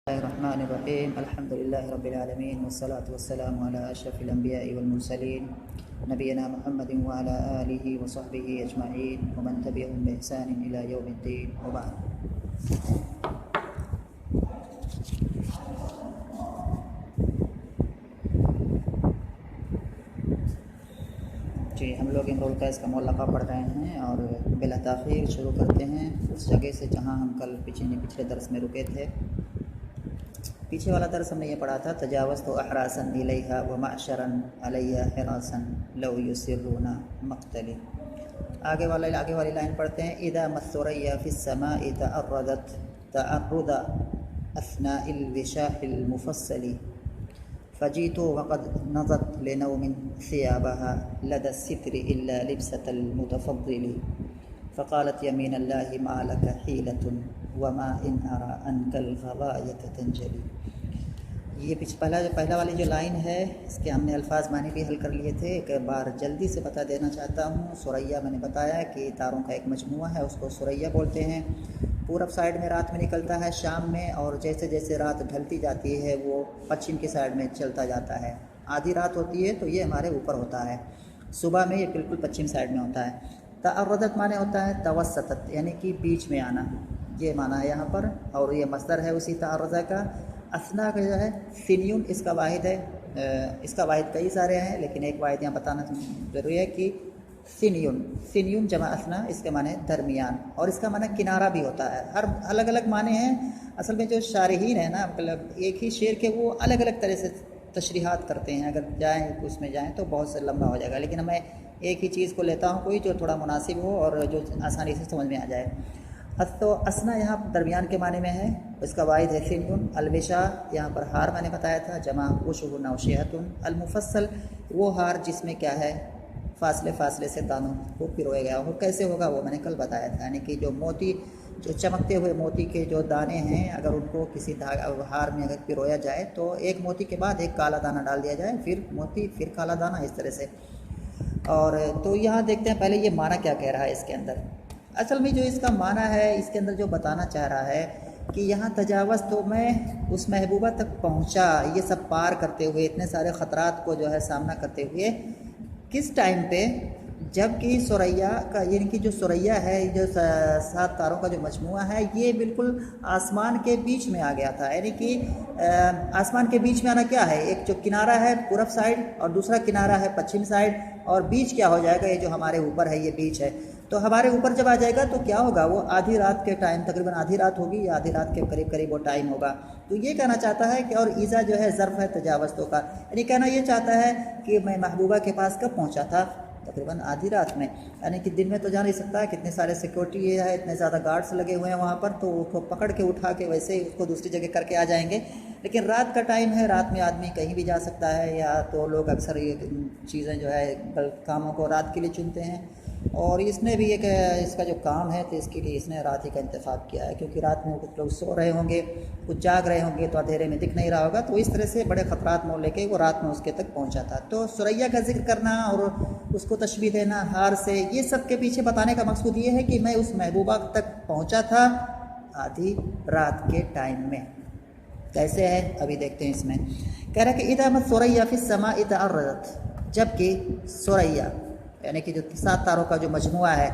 Bismillahirrahmanirrahim. Alhamdulillahi rabbil alamin wassalatu wassalamu ala asyrafil anbiya'i wal mursalin nabiyina Muhammadin wa ala alihi wa sahbihi ajma'in wa man tabi'ahum bi ihsanin ila yaumiddin wa ba'd. जी, हम लोग इमरुल कैस का मुअल्लक़ा पढ़ रहे हैं और बिला ताख़ीर शुरू करते हैं उस जगह से जहाँ हम कल पिछले दर्स में रुके थे। पीछे वाला दर्स हमने ये पढ़ा था, तजावज़्तु अहरासन इलैहा व मअशरन अलैया हिरासन लौ युसिर्रूना मक़्तली। आगे वाली लाइन पढ़ते हैं, इदा मस्सुरैया फ़िस्समाइ तअर्रदत तअर्रुद अस्नाइल विशाहिल मुफ़स्सली फ़जीतु वक़द नज़त लिनौमिन सियाबहा लदा सित्री इल्ला लिब्सतल मुतफ़द्दिली फ़क़ालत यमीनल्लाहि मा लक हीलतुन वमा इन अरा अनकल ग़वायत तंजली। ये पहला वाली जो लाइन है इसके हमने अल्फाज मानी भी हल कर लिए थे। एक बार जल्दी से बता देना चाहता हूँ। सुरैया मैंने बताया कि तारों का एक मजमूआ है, उसको सुरैया बोलते हैं। पूरब साइड में रात में निकलता है शाम में, और जैसे जैसे रात ढलती जाती है वो पश्चिम की साइड में चलता जाता है। आधी रात होती है तो ये हमारे ऊपर होता है, सुबह में ये बिल्कुल पश्चिम साइड में होता है। तअर्रदत माने होता है तवस्सतत, यानी कि बीच में आना, ये माना है यहाँ पर। और ये मस्दर है उसी तअर्रज़ा का। असना का जो है सिन्युन इसका वाहिद है। इसका वाहिद कई सारे हैं लेकिन एक वाहिद यहाँ बताना ज़रूरी है कि सिन्युन जमा असना, इसके माने दरमियान, और इसका माने किनारा भी होता है। हर अलग अलग माने हैं। असल में जो शारहीन है ना, मतलब एक ही शेर के वो अलग अलग तरह से तशरीहात करते हैं। अगर जाएँ उसमें जाएँ तो बहुत से लंबा हो जाएगा, लेकिन मैं एक ही चीज़ को लेता हूँ कोई जो थोड़ा मुनासिब हो और जो आसानी से समझ में आ जाए। तो असना यहाँ दरमियान के माने में है, इसका वाहिद है सिन्युन। अलविशा यहाँ पर हार मैंने बताया था, जमा उशुहु नौशिहतुन। अलमुफस्सल वो हार जिसमें क्या है फासले से दानों को पिरोया गया हो। कैसे होगा वो मैंने कल बताया था, यानी कि जो मोती, जो चमकते हुए मोती के जो दाने हैं, अगर उनको किसी धागा हार में अगर पिरोया जाए तो एक मोती के बाद एक काला दाना डाल दिया जाए, फिर मोती फिर काला दाना, इस तरह से। और तो यहाँ देखते हैं पहले ये माना क्या कह रहा है इसके अंदर। असल में जो इसका माना है इसके अंदर जो बताना चाह रहा है कि यहाँ तजावज़ तो मैं उस महबूबा तक पहुँचा, ये सब पार करते हुए, इतने सारे ख़तरात को जो है सामना करते हुए, किस टाइम पे, जबकि सुरैया का, यानी कि जो सुरैया है, जो 7 तारों का जो मजमूआ है, ये बिल्कुल आसमान के बीच में आ गया था। यानी कि आसमान के बीच में आना क्या है, एक जो किनारा है पूरब साइड और दूसरा किनारा है पश्चिम साइड, और बीच क्या हो जाएगा, ये जो हमारे ऊपर है ये बीच है। तो हमारे ऊपर जब आ जाएगा तो क्या होगा, वो आधी रात के टाइम, तकरीबन आधी रात होगी या आधी रात के करीब करीब वो टाइम होगा। तो ये कहना चाहता है कि, और ईज़ा जो है ज़र्फ़ है तजावज़तों का, यानी कहना ये चाहता है कि मैं महबूबा के पास कब पहुंचा था, तकरीबन आधी रात में। यानी कि दिन में तो जा नहीं सकता है, कितने सारे सिक्योरिटी ये है, इतने ज़्यादा गार्ड्स लगे हुए हैं वहाँ पर, तो उसको पकड़ के उठा के वैसे ही उसको दूसरी जगह करके आ जाएंगे। लेकिन रात का टाइम है, रात में आदमी कहीं भी जा सकता है, या तो लोग अक्सर ये चीज़ें जो है कामों को रात के लिए चुनते हैं। और इसने भी एक इसका जो काम है तो इसके लिए इसने रात ही का इंतखाब किया है, क्योंकि रात में कुछ लोग सो रहे होंगे, कुछ जाग रहे होंगे, तो अंधेरे में दिख नहीं रहा होगा। तो इस तरह से बड़े ख़तरात मोल लेके वो रात में उसके तक पहुंचा था। तो सुरैया का जिक्र करना और उसको तशबीह देना हार से, ये सब के पीछे बताने का मकसद ये है कि मैं उस महबूबा तक पहुँचा था आधी रात के टाइम में। कैसे है अभी देखते हैं। इसमें कह रहा है कि इदा मस्सुरैया फ़िस्समाइ तअर्रदत, जबकि सुरैया यानी कि जो 7 तारों का जो मजमुआ है,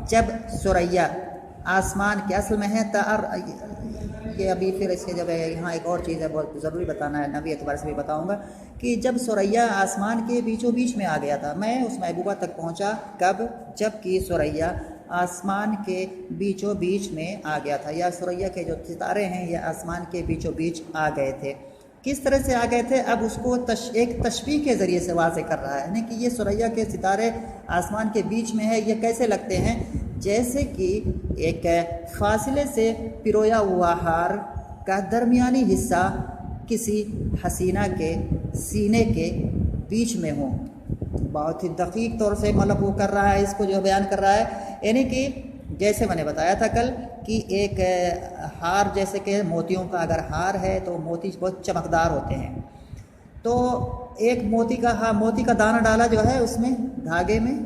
जब सुरैया आसमान के, असल में है ये अभी फिर इसके जब यहाँ एक और चीज़ है बहुत ज़रूरी बताना है, नबी एतबार से भी बताऊँगा कि जब सुरैया आसमान के बीचों बीच में आ गया था, मैं उस महबूबा तक पहुँचा कब, जबकि सुरैया आसमान के बीचों बीच में आ गया था, या सुरैया के जो सितारे हैं ये आसमान के बीचों बीच आ गए थे। किस तरह से आ गए थे, अब उसको एक तशबीह के ज़रिए से वाज़े कर रहा है। यानी कि ये सुरैया के सितारे आसमान के बीच में है, ये कैसे लगते हैं, जैसे कि एक फासले से पिरोया हुआ हार का दरमियानी हिस्सा किसी हसीना के सीने के बीच में हो। बहुत ही दकीक तौर से मतलब वो कर रहा है, इसको जो बयान कर रहा है। यानी कि जैसे मैंने बताया था कल कि एक हार, जैसे कि मोतियों का अगर हार है तो मोती बहुत चमकदार होते हैं, तो एक मोती का दाना डाला जो है उसमें धागे में,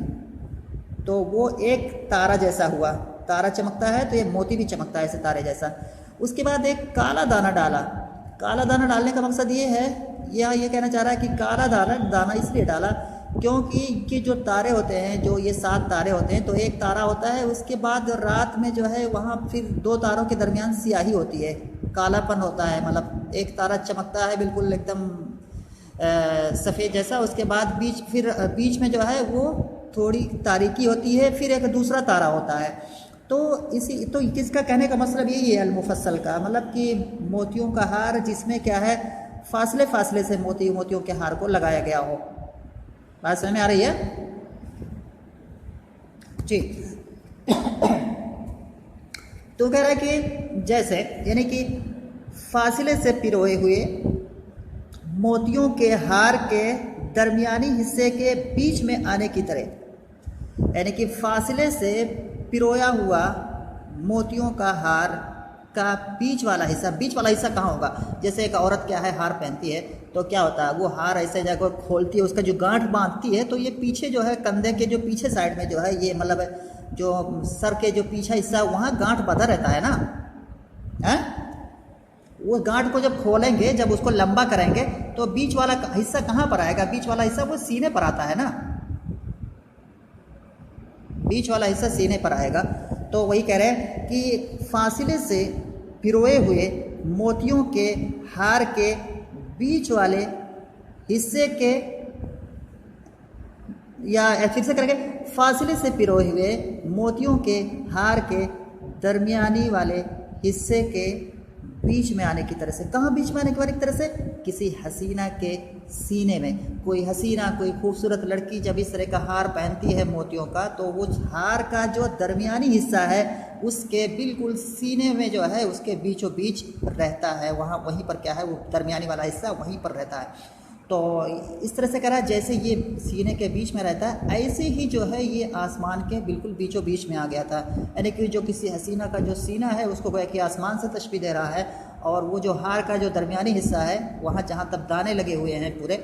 तो वो एक तारा जैसा हुआ, तारा चमकता है तो ये मोती भी चमकता है ऐसे तारे जैसा। उसके बाद एक काला दाना डाला, काला दाना डालने का मकसद ये है, या ये कहना चाह रहा है कि काला दाना दाना इसलिए डाला क्योंकि ये जो तारे होते हैं, जो ये 7 तारे होते हैं, तो एक तारा होता है, उसके बाद रात में जो है वहाँ फिर 2 तारों के दरमियान स्याही होती है, कालापन होता है, मतलब एक तारा चमकता है बिल्कुल एकदम सफ़ेद जैसा, उसके बाद बीच में जो है वो थोड़ी तारीकी होती है, फिर एक दूसरा तारा होता है। तो किसका कहने का मतलब यही है अल-मुफस्सल का, मतलब कि मोतियों का हार जिसमें क्या है फासले फासले से मोतियों के हार को लगाया गया हो। बात समझ में आ रही है जी। तो कह रहा है कि जैसे यानी कि फासले से पिरोए हुए मोतियों के हार के दरमियानी हिस्से के बीच में आने की तरह, यानी कि फासले से पिरोया हुआ मोतियों का हार का बीच वाला हिस्सा कहाँ होगा? जैसे एक औरत क्या है हार पहनती है तो क्या होता है, वो हार ऐसे जगह खोलती है, उसका जो गांठ बांधती है, तो ये पीछे जो है कंधे के जो पीछे साइड में जो है ये मतलब जो सर के जो पीछा हिस्सा वहाँ गांठ बंधा रहता है ना, है? वो गांठ को जब खोलेंगे, जब उसको लंबा करेंगे तो बीच वाला हिस्सा कहाँ पर आएगा? बीच वाला हिस्सा वो सीने पर आता है ना, बीच वाला हिस्सा सीने पर आएगा। तो वही कह रहे हैं कि फासले से पिरोए हुए मोतियों के हार के बीच वाले हिस्से के, या फिर से करेंगे, फासले से पिरोए हुए मोतियों के हार के दरमियानी वाले हिस्से के बीच में आने की तरह से। कहाँ बीच में आने की तरह से? किसी हसीना के सीने में। कोई हसीना, कोई खूबसूरत लड़की जब इस तरह का हार पहनती है मोतियों का, तो वो हार का जो दरमियानी हिस्सा है उसके बिल्कुल सीने में जो है उसके बीचों बीच रहता है, वहीं पर क्या है वो दरमियानी वाला हिस्सा वहीं पर रहता है। तो इस तरह से कह रहा है जैसे ये सीने के बीच में रहता है, ऐसे ही जो है ये आसमान के बिल्कुल बीचों बीच में आ गया था। यानी कि जो किसी हसीना का जो सीना है उसको गोया कि आसमान से तशबीह दे रहा है, और वो जो हार का जो दरमियानी हिस्सा है वहाँ जहाँ तक दाने लगे हुए हैं पूरे,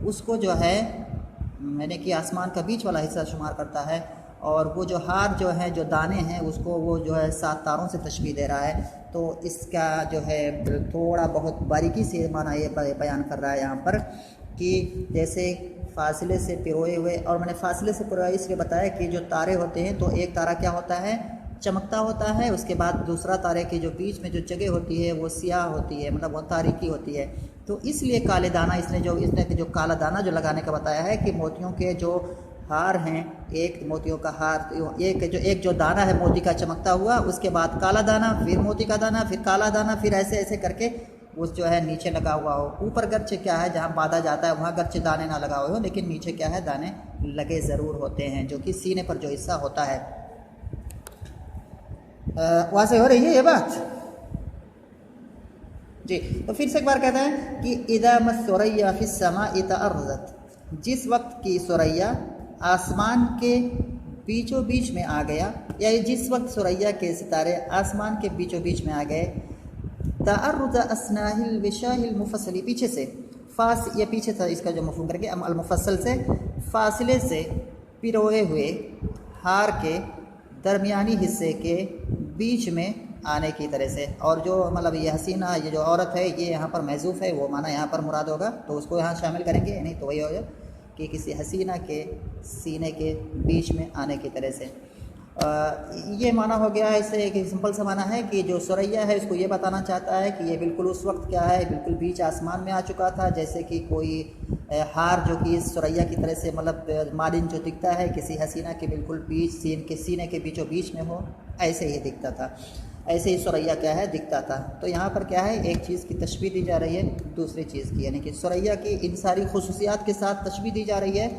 उसको जो है यानी कि आसमान का बीच वाला हिस्सा शुमार करता है, और वो जो हार जो है जो दाने हैं उसको वो जो है 7 तारों से तशबीह दे रहा है। तो इसका जो है थोड़ा बहुत बारीकी से माना ये बयान कर रहा है यहाँ पर कि जैसे फासले से पिरोए हुए, और मैंने फासले से पिरोए इसलिए बताया कि जो तारे होते हैं तो एक तारा क्या होता है, चमकता होता है, उसके बाद दूसरा तारे के जो बीच में जो जगह होती है वो सियाह होती है, मतलब वो तारीकी होती है। तो इसलिए काले दाना इसने जो काला दाना जो लगाने का बताया है कि मोतियों के जो हार हैं, एक मोतियों का हार, एक जो दाना है मोती का चमकता हुआ, उसके बाद काला दाना, फिर मोती का दाना, फिर काला दाना, फिर ऐसे ऐसे करके वो जो है नीचे लगा हुआ हो। ऊपर गर्चे क्या है जहाँ बांधा जाता है वहाँ गर्चे दाने ना लगा हुए हो, लेकिन नीचे क्या है दाने लगे ज़रूर होते हैं, जो कि सीने पर जो हिस्सा होता है। वहाँ से हो रही है ये बात जी। तो फिर से एक बार कहते हैं कि इदा मस्सुरैया फिस समाई तअर्रज़त, जिस वक्त की सुरैया आसमान के बीचों बीच में आ गया, या जिस वक्त सुरैया के सितारे आसमान के बीचों बीच में आ गए, तअर्रुज़ अस्नाहिल विशाहिल मुफस्सली, पीछे से ये पीछे था इसका जो मफ़हूम करके अल मुफस्सल से फासले से पिरोए हुए हार के दरमियानी हिस्से के बीच में आने की तरह से। और जो मतलब ये हसीना, ये जो औरत है, ये यहाँ पर महज़ूफ़ है, वो माना यहाँ पर मुराद होगा, तो उसको यहाँ शामिल करेंगे, नहीं तो वही होगा कि किसी हसीना के सीने के बीच में आने की तरह से। ये माना हो गया है। इससे एक सिंपल सा माना है कि जो सुरैया है इसको ये बताना चाहता है कि ये बिल्कुल उस वक्त क्या है, बिल्कुल बीच आसमान में आ चुका था, जैसे कि कोई हार जो कि इस सुरैया की तरह से मतलब मालिन जो दिखता है किसी हसीना के बिल्कुल बीच सीने के बीचों बीच में हो, ऐसे ही दिखता था, ऐसे ही सुरैया क्या है दिखता था। तो यहाँ पर क्या है, एक चीज़ की तशबीह दी जा रही है दूसरी चीज़ की, यानी कि सुरैया की इन सारी खुसूसियात के साथ तशबीह दी जा रही है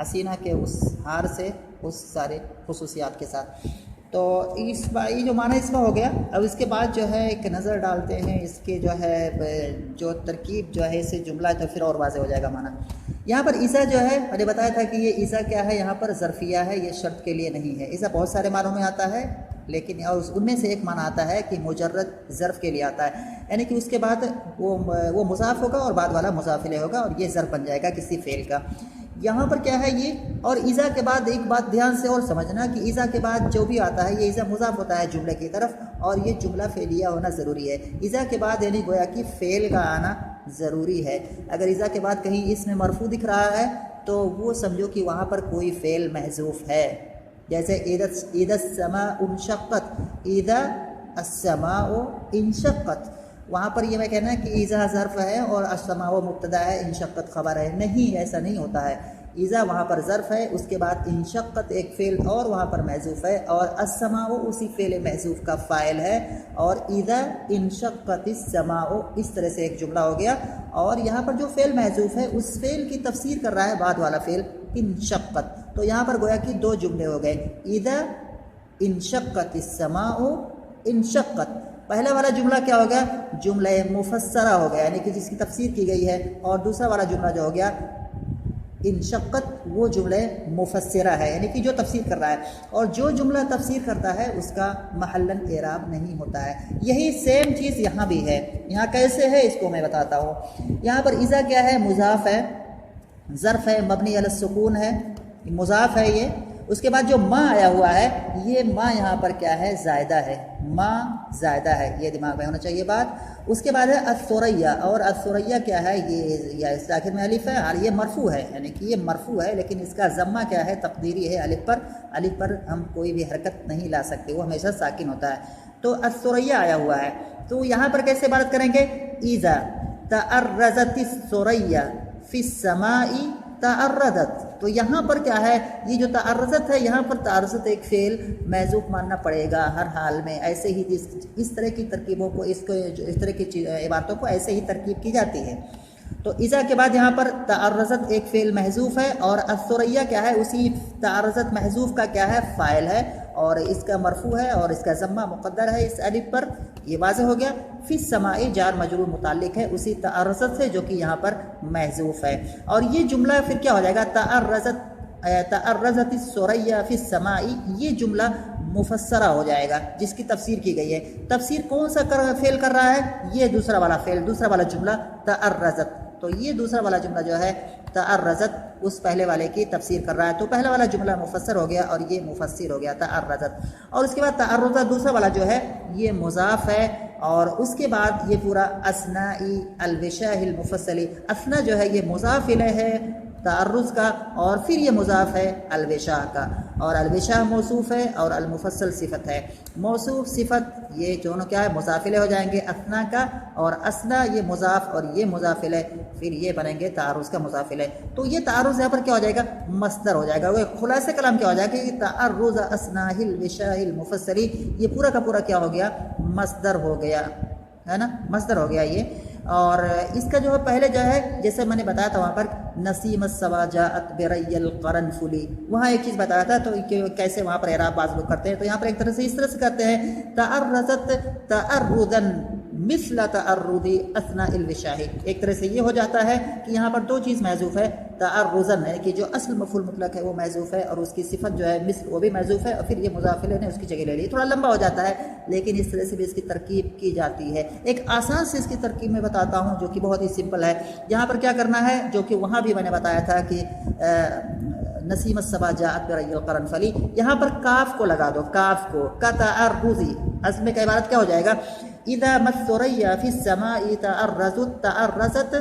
हसीना के उस हार से उस सारे खुसूसियात के साथ। तो इस ये जो माना इसका हो गया। अब इसके बाद जो है एक नज़र डालते हैं इसके जो है जो तरकीब जो है इसे जुमला, तो फिर और वाज़ेह हो जाएगा माना। यहाँ पर ईसा जो है मैंने बताया था कि ये ईसा क्या है, यहाँ पर ज़र्फ़िया है, ये शर्त के लिए नहीं है। ईसा बहुत सारे मानों में आता है, लेकिन और उनमें से एक माना आता है कि मुजर्रद ज़र्फ़ के लिए आता है, यानी कि उसके बाद वो मुज़ाफ़ होगा और बाद वाला मुज़ाफ़ इलैह होगा और ये ज़र्फ़ बन जाएगा किसी फ़ेल का। यहाँ पर क्या है ये, और इज़ा के बाद एक बात ध्यान से और समझना कि इज़ा के बाद जो भी आता है ये इज़ा मुज़ाफ होता है जुमले की तरफ, और ये जुमला फ़ेलिया होना ज़रूरी है। इज़ा के बाद यानी गोया कि फ़ेल का आना ज़रूरी है। अगर इज़ा के बाद कहीं इसमें मरफू दिख रहा है तो वो समझो कि वहाँ पर कोई फ़ेल महज़ूफ़ है। जैसे इदा समाउ इंशक़्क़त, इदा अस्समाउ इंशक़्क़त, वहाँ पर ये मैं कहना है कि इज़ा ज़र्फ़ है और अस्समाउ मुब्तदा है, इंशक़्क़त ख़बर है। नहीं, ऐसा नहीं होता है। इज़ा वहाँ पर ज़र्फ़ है, उसके बाद इंशक़्क़त एक फ़ेल और वहाँ पर महज़ूफ़ है, और अस्समाउ उसी फ़ेल महज़ूफ़ का फ़ाइल है, और इज़ा इंशक़्क़तिस्समाउ इस तरह से एक जुमला हो गया। और यहाँ पर जो फ़ेल महज़ूफ़ है उस फ़ेल की तफ़सीर कर रहा है बाद वाला फ़ेल इंशक़्क़त। तो यहाँ पर गोया कि दो जुमले हो गए, इज़ा इंशक़्क़तिस्समाउ इंशक़्क़त। पहला वाला जुमला क्या हो गया, जुमला मुफस्सरा हो गया, यानी कि जिसकी तफसीर की गई है, और दूसरा वाला जुमला जो हो गया इंशक़्क़त, वो जुमला मुफस्सिरा है, यानी कि जो तफसीर कर रहा है। और जो जुमला तफसीर करता है उसका महल्लन एराब नहीं होता है। यही सेम चीज़ यहाँ भी है। यहाँ कैसे है इसको मैं बताता हूँ। यहाँ पर इज़ा क्या है, मुज़ाफ़ है, ज़र्फ़ है, मबनी अल सुकून है, मुज़ाफ़ है ये। उसके बाद जो माँ आया हुआ है, ये माँ यहाँ पर क्या है, ज़ायदा है, माँ ज़ायदा है, ये दिमाग में होना चाहिए बात। उसके बाद है अस्सुरैया, और अस्सुरैया क्या है, ये इस आखिर में अलिफ है, और ये मरफू है, यानी कि ये मरफू है, लेकिन इसका ज़म्मा क्या है, तकदीरी है, अलिफ पर हम कोई भी हरकत नहीं ला सकते, वो हमेशा साकिन होता है। तो अस्सुरैया आया हुआ है, तो यहाँ पर कैसे बात करेंगे, इज़ा तअर्रज़तिस्सुरैया फ़िस्समाई तअर्रज़त। तो यहाँ पर क्या है, ये जो तअर्रज़त है, यहाँ पर तअर्रज़त एक फ़ेल महज़ूफ़ मानना पड़ेगा हर हाल में। ऐसे ही इस तरह की तरकीबों को, इस तरह की इबारतों को ऐसे ही तरकीब की जाती है। तो इज़ा के बाद यहाँ पर तअर्रज़त एक फ़ेल महज़ूफ़ है, और अस्सुरैया क्या है, उसी तअर्रज़त महज़ूफ़ का क्या है, फ़ाइल है, और इसका मरफू है, और इसका ज़म्मा मुक़द्दर है इस अलिफ पर। ये वाज़ेह हो गया। फ़िस समाई जार मजरूर मुताल्लिक़ है उसी तअर्रज़त से जो कि यहाँ पर महज़ूफ़ है। और ये जुमला फिर क्या हो जाएगा, तअर्रज़तिस्सुरैया फ़िस समाई, ये जुमला मुफस्सरा हो जाएगा जिसकी तफसीर की गई है। तफसीर कौन सा फ़ेल कर रहा है, ये दूसरा वाला फ़ेल, दूसरा वाला जुमला तअर्रज़त। तो ये दूसरा वाला जुमला जो है तअर्रज़त उस पहले वाले की तफसीर कर रहा है। तो पहला वाला जुमला मुफस्सर हो गया और ये मुफस्सिर हो गया तअर्रज़त। और उसके बाद तअर्रुज़ दूसरा वाला जो है ये मुज़ाफ़ है, और उसके बाद ये पूरा अस्नाई अलविशाहिल मुफस्सली, अस्ना जो है ये मुज़ाफ़ इलैह है तअर्रुज़ का, और फिर ये मुज़ाफ़ है अलविशाह का, और अलविशाह मौसूफ़ है और अलमुफस्सल सिफ़त है। मौसूफ़ सिफ़त ये दोनों क्या है, मुज़ाफ़िले हो जाएंगे अस्ना का, और अस्ना ये मुज़ाफ़ और ये मुज़ाफ़िले, फिर ये बनेंगे तअर्रुज़ का मुज़ाफ़िले। तो ये तअर्रुज़ यहाँ पर क्या हो जाएगा, मस्दर हो जाएगा। वो खुलासे कलाम क्या हो जाएगा कि तअर्रुज़ अस्नाहिल विशाहिल मुफस्सली, ये पूरा का पूरा क्या हो गया, मस्दर हो गया, है ना, मस्दर हो गया ये। और इसका जो है पहले जो है जैसे मैंने बताया था वहाँ पर नसीम सवा जाअत बिरय्यल क़रनफुली, वहाँ एक चीज़ बताया था, तो कैसे वहाँ पर एराब बाज़ लोग करते हैं। तो यहाँ पर एक तरह से इस तरह से करते हैं, तअर्रज़त तअर्रुदन मिस्ल तअर्रुदी अस्नाइल विशाही। एक तरह से ये हो जाता है कि यहाँ पर दो चीज़ महज़ूफ़ है, तअर्रुज़न है कि जो असल मफ़ूल मुतलक है वो महज़ूफ़ है, और उसकी सिफ़त जो है मिस्ल वो भी महज़ूफ़ है, और फिर ये मुज़ाफ़िल ने उसकी जगह ले ली। थोड़ा लंबा हो जाता है, लेकिन इस तरह से भी इसकी तरकीब की जाती है। एक आसान से इसकी तरकीब में बताता हूँ जो कि बहुत ही सिंपल है। यहाँ पर क्या करना है, जो कि वहाँ भी मैंने बताया था कि नसीम सबा जाअत बिरय्यल क़रनफली, यहाँ पर काफ को लगा दो, काफ को, का तअर्रुज़ी अज़्म का इबारत क्या हो जाएगा, इज़ा मस्सुरैया फ़िस समाई तअर्रज़त तअर्रज़त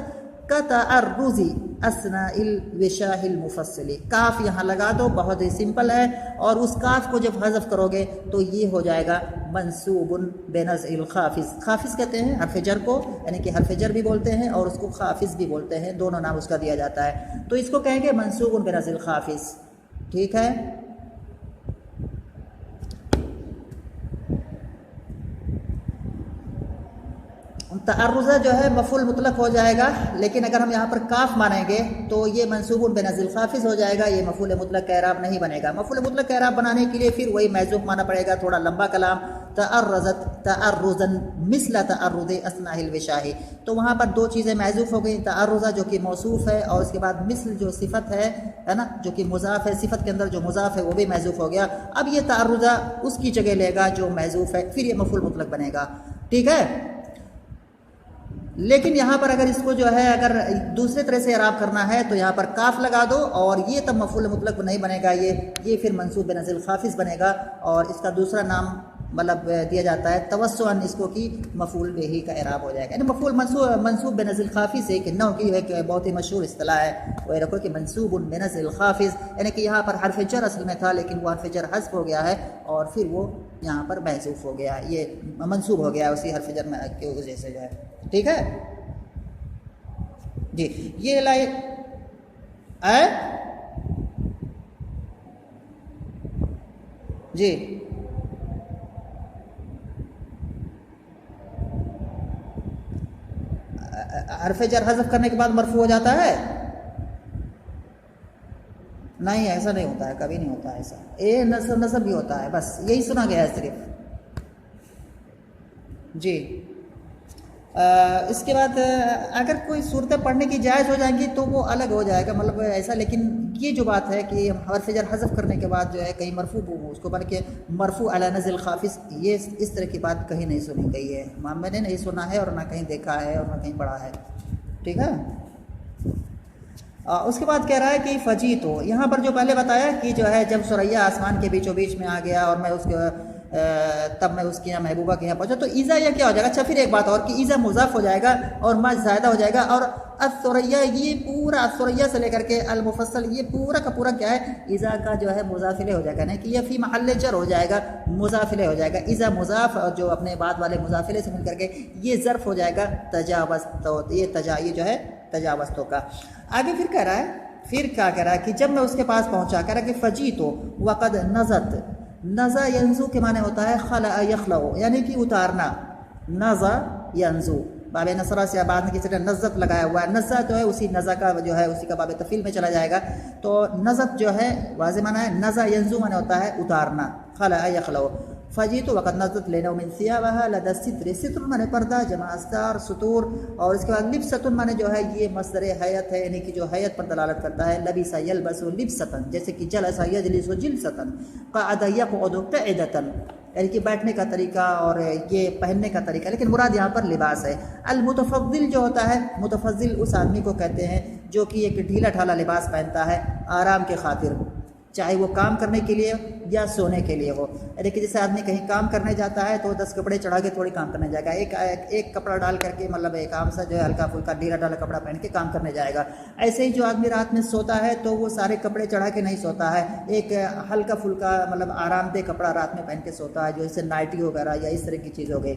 का तअर्रुज़ी अस्नाइल विशाहिल मुफस्सली। काफ यहाँ लगा दो, बहुत ही सिंपल है। और उस काफ को जब हज़फ करोगे तो ये हो जाएगा मंसूबुन बिनज़्इल खाफ़िज़। खाफ़िज़ कहते हैं हर्फ़ जर को, यानी कि हर्फ़ जर भी बोलते हैं और उसको खाफ़िज़ भी बोलते हैं, दोनों नाम उसका दिया जाता है। तो इसको कहेंगे मंसूबुन बिनज़्इल खाफ़िज़, ठीक है। तअर्रुज़ जो है मफ़ूल मुतलक हो जाएगा, लेकिन अगर हम यहाँ पर काफ मानेंगे तो ये मंसूबुन बिनज़्इल खाफ़िज़ हो जाएगा, ये मफ़ूल मुतलक का एराब नहीं बनेगा। मफ़ूल मुतलक का एराब बनाने के लिए फिर वही महज़ूफ़ माना पड़ेगा, थोड़ा लंबा कलाम, तअर्रज़त तअर्रुज़न मिस्ल तअर्रुज़ अस्नाहिल विशाही। तो वहाँ पर दो चीज़ें महज़ूफ़ हो गई, तअर्रुज़ जो कि मौसूफ़ है, और उसके बाद मिस्ल जो सिफ़त है ना, जो कि मुज़ाफ़ है, सिफ़त के अंदर जो मुज़ाफ़ है वो भी महज़ूफ़ हो गया। अब ये तअर्रुज़ उसकी जगह लेगा जो महज़ूफ़ है, फिर ये मफ़ूल मुतलक बनेगा, ठीक है। लेकिन यहाँ पर अगर इसको जो है अगर दूसरे तरह से इराब करना है तो यहाँ पर काफ लगा दो और ये तब मफूल मुतलक नहीं बनेगा, ये फिर मंसूब बेनज़ील खाफिज बनेगा और इसका दूसरा नाम मतलब दिया जाता है तवस्सुअन, इसको कि मफूल बिही का इराब हो जाएगा। यानी मफूल मंसूब बेनज़ील खाफिज एक नौ की एक बहुत ही मशहूर इस्तिलाह है, वो रखो कि मंसूब बेनज़ील खाफिज, यानी कि यहाँ पर हर्फ जर असल में था लेकिन वो हर्फ जर हज़्फ़ हो गया है और फिर वो यहाँ पर महज़ूफ़ हो गया, ये मंसूब हो गया उसी हर्फ जर में की वजह से जो है। ठीक है जी, ये लाई जी हर्फ जर हज़फ करने के बाद मरफू हो जाता है? नहीं, ऐसा नहीं होता है, कभी नहीं होता है ऐसा। ए नसब भी होता है, बस यही सुना गया है सिर्फ जी। इसके बाद अगर कोई सूरतें पढ़ने की जायज़ हो जाएंगी तो वो अलग हो जाएगा, मतलब ऐसा। लेकिन ये जो बात है कि हर्फ जर हज़फ करने के बाद जो है कहीं मरफू उसको बन के मरफू अला नज़िल खाफिज, ये इस तरह की बात कहीं नहीं सुनी गई है, मैंने नहीं सुना है और ना कहीं देखा है और ना कहीं पढ़ा है। ठीक है, उसके बाद कह रहा है कि फ़जी, तो यहाँ पर जो पहले बताया कि जो है जब सुरैया आसमान के बीचों बीच में आ गया और मैं उसके तब मैं उसके यहाँ महबूबा के यहाँ पहुँचा, तो ईज़ा यह क्या हो जाएगा? अच्छा, फिर एक बात और कि ईज़ा मुज़ाफ़ हो जाएगा और मा ज़ायदा हो जाएगा, और असुरैया ये पूरा असुरैया से लेकर के अल मुफस्सल ये पूरा का पूरा क्या है? ईज़ा का जो है मुज़ाफ़िले हो जाएगा, नहीं कि यह फ़ी महल्ले जर हो जाएगा, मुज़ाफ़िले हो जाएगा। ईज़ा मुज़ाफ़ जो अपने बाद वाले मुज़ाफ़िले से मिल करके ये ज़र्फ़ हो जाएगा तजावज़तो, ये जो है तजावज़तो का। आगे फिर कह रहा है, फिर क्या कह रहा है कि जब मैं उसके पास पहुँचा, कह रहा है कि फ़जी तो वक़द नज़त, नज़ा यंजू के माने होता है खला यखलऊ, यानी कि उतारना, नज़ा यंजू, बाब नसरा से बाद में किसी ने नज़त लगाया हुआ है, नज़ा जो है उसी नज़ा का जो है उसी का बाब तफ़ील में चला जाएगा। तो नज़त जो है वाज़े माना है, नज़ा यंजू माने होता है उतारना, खला यखलऊ। फ़जी तो वक़द नज़त लेना मिन सियाबहा लदा सित्र, सित्र माने पर्दा, जमा अस्तार सुतूर, और इसके बाद लिब्सतुन माने जो है ये मस्दर हयत है, यानी कि जो हयत पर दलालत करता है। लबिसा यलबसु लिब्सतन, जैसे कि जलसा यजलिसु जिलसतन, क़अदा यक़उदु क़इदतन, यानी कि बैठने का तरीका और ये पहनने का तरीका, लेकिन मुराद यहाँ पर लिबास है। अल मुतफ़द्दिल जो होता है, मुतफ़द्दिल उस आदमी को कहते हैं जो कि एक ढीला ढाला लिबास पहनता है आराम के खातिर, चाहे वो काम करने के लिए या सोने के लिए हो। यानी कि जैसे आदमी कहीं काम करने जाता है तो 10 कपड़े चढ़ा के थोड़ी काम करने जाएगा, एक कपड़ा डाल करके, मतलब एक आम सा जो है हल्का फुल्का ढीला ढाला कपड़ा पहन के काम करने जाएगा। ऐसे ही जो आदमी रात में सोता है तो वो सारे कपड़े चढ़ा के नहीं सोता है, एक हल्का फुल्का मतलब आरामदेह कपड़ा रात में पहन के सोता है, जो जैसे नाइटी वगैरह या इस तरह की चीज़ हो गई।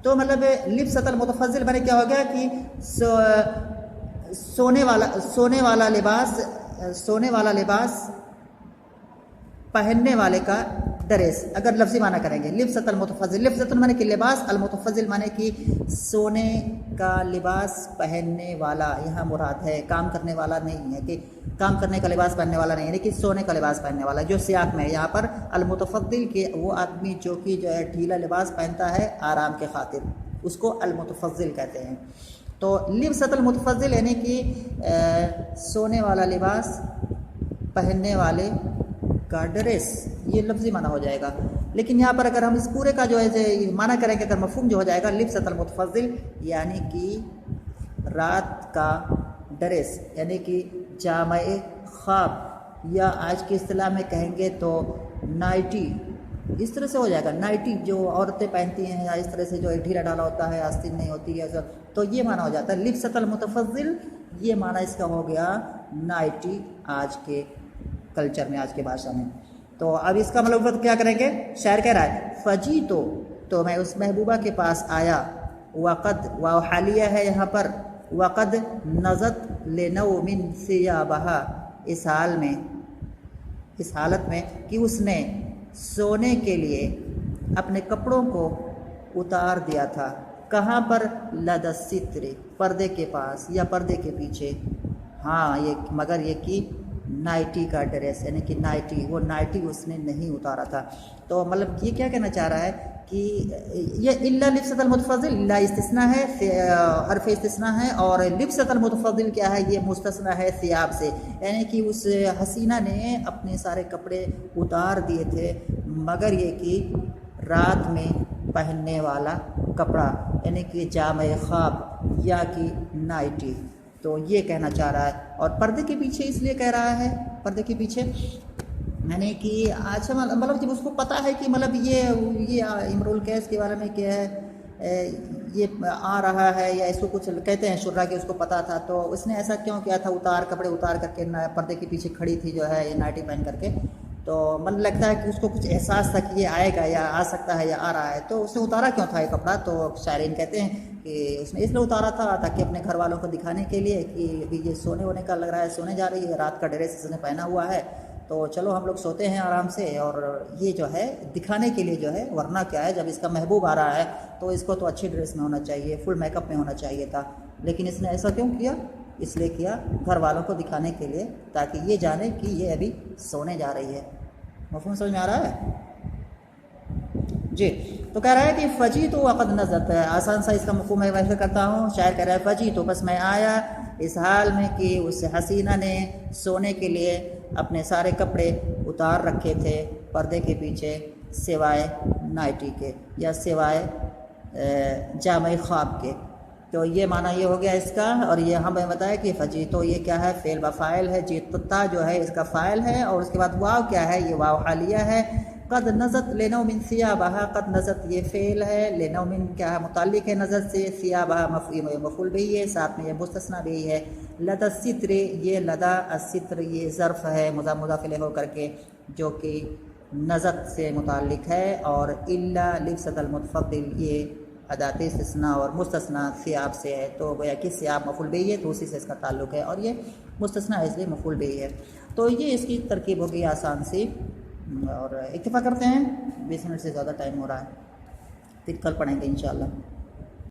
तो मतलब लिब्सतल मुतफ़ज़्ज़िल मैंने क्या हो गया कि सोने वाला लिबास पहनने वाले का ड्रेस, अगर लफ्ज़ी माना करेंगे लिब्सतल मुतफ़ज़्ज़िल, लिब्सतुन माने कि लिबास, अल मुतफ़ज़्ज़िल माने कि सोने का लिबास पहनने वाला, यहाँ मुराद है काम करने वाला नहीं है, कि काम करने का लिबास पहनने वाला नहीं है, लेकिन सोने का लिबास पहनने वाला, जो सियाक में है यहाँ पर अल मुतफ़द्दिल के वो आदमी जो कि जो है ढीला लिबास पहनता है आराम के खातिर, उसको अल मुतफ़ज़्ज़िल कहते हैं। तो लिब्सतल मुतफ़ज़्ज़िल यानी कि सोने वाला लिबास पहनने वाले का ड्रेस, ये लफ्ज़ी माना हो जाएगा। लेकिन यहाँ पर अगर हम इस पूरे का जो है माना करेंगे, अगर मफ़हूम जो हो जाएगा लिब्सतल मुतफ़ज़्ज़िल यानी कि रात का ड्रेस, यानी कि जामे ख्वाब, या आज की इस्तिलाह में कहेंगे तो नाइटी, इस तरह से हो जाएगा। नाइटी जो औरतें पहनती हैं या इस तरह से जो ढीला ढाला होता है, आस्तीन नहीं होती है सब, तो ये माना हो जाता है लिब्सतल मुतफ़ज़्ज़िल, ये माना इसका हो गया नाइटी आज के कल्चर में, आज के भाषा में। तो अब इसका मतलब क्या करेंगे? शायर कह रहा है फ़जी तो मैं उस महबूबा के पास आया, वक़द वाव हालिया है यहाँ पर, वक़द नज़त लेनौ मिन सियाबहा, इस हालत में कि उसने सोने के लिए अपने कपड़ों को उतार दिया था। कहाँ पर? लदसित्र, पर्दे के पास या पर्दे के पीछे। हाँ, ये मगर ये कि नाइटी का ड्रेस, यानी कि नाइटी, वो नाइटी उसने नहीं उतारा था। तो मतलब ये क्या कहना चाह रहा है कि ये इल्ला लिब्सतल मुतफ़ज़्ज़िल, इल्ला इस्तिस्ना है, हर्फ इस्तिस्ना है, और लिब्सतल मुतफ़ज़्ज़िल क्या है? ये मुस्तस्ना है सियाब से, यानी कि उस हसीना ने अपने सारे कपड़े उतार दिए थे, मगर ये कि रात में पहनने वाला कपड़ा, यानी कि जामे ख्वाब या कि नाइटी। तो ये कहना चाह रहा है। और पर्दे के पीछे इसलिए कह रहा है, पर्दे के पीछे यानी कि अच्छा मतलब जब उसको पता है कि मतलब ये इमरुल कैस के बारे में क्या है, ये आ रहा है या इसको कुछ कहते हैं शुर्रा के, उसको पता था तो उसने ऐसा क्यों किया था, कपड़े उतार करके पर्दे के पीछे खड़ी थी जो है ये नाइटी पहन करके। तो मन लगता है कि उसको कुछ एहसास था कि ये आएगा या आ सकता है या आ रहा है, तो उसने उतारा क्यों था ये कपड़ा। तो शायरीन कहते हैं कि उसने इसलिए उतारा था ताकि अपने घर वालों को दिखाने के लिए कि अभी ये सोने वोने का लग रहा है, सोने जा रही है, रात का ड्रेस इसने पहना हुआ है, तो चलो हम लोग सोते हैं आराम से। और ये जो है दिखाने के लिए जो है, वरना क्या है जब इसका महबूब आ रहा है तो इसको तो अच्छी ड्रेस में होना चाहिए, फुल मेकअप में होना चाहिए था। लेकिन इसने ऐसा क्यों किया, इसलिए किया घर वालों को दिखाने के लिए, ताकि ये जाने कि ये अभी सोने जा रही है। मफ़हूम समझ में आ रहा है जी। तो कह रहा है कि फ़जी तो वक़द नज़त है, आसान सा इसका मफ़हूम मैं वैसे करता हूँ। शायर कह रहा है फ़जी तो बस मैं आया इस हाल में कि उस हसीना ने सोने के लिए अपने सारे कपड़े उतार रखे थे पर्दे के पीछे, सिवाय नाइटी के या सिवाय जामे ख्वाब के। तो ये माना ये हो गया इसका। और ये हमें बताया कि फ़जी तो ये क्या है, फ़ेल व फ़ाइल है। जीता जो है इसका फ़ाइल है और उसके बाद वाव क्या है, ये वाव हालिया है। क़द नज़त लेनो मिन सियाबहा, क़द नज़त ये फ़ेल है, लेनो मिन क्या है मुताल्लिक़ है नज़र से, सियाबहा मफ़ूल भी है, साथ में ये मुस्तस्ना भी है। लदा सित्र ये लदा असित्र ये ज़र्फ़ है मुज़ाफ़ इलैहि हो करके, जो कि नज़त से मुताल्लिक़ है। और इल्ला लिब्सतल मुतफ़द्दिल ये अदात इस्तिस्ना और मुस्तस्ना सियाब से है, तो गोया कि सियाब मफ़ूल भी है तो उसी से इसका ताल्लुक़ है, और ये मुस्तस्ना इसलिए मफ़ूल भी है। तो ये इसकी तरकीब हो गई आसान सी। और इत्तिफ़ाक़ करते हैं 20 मिनट से ज़्यादा टाइम हो रहा है, फिर कल पढ़ेंगे इंशाअल्लाह।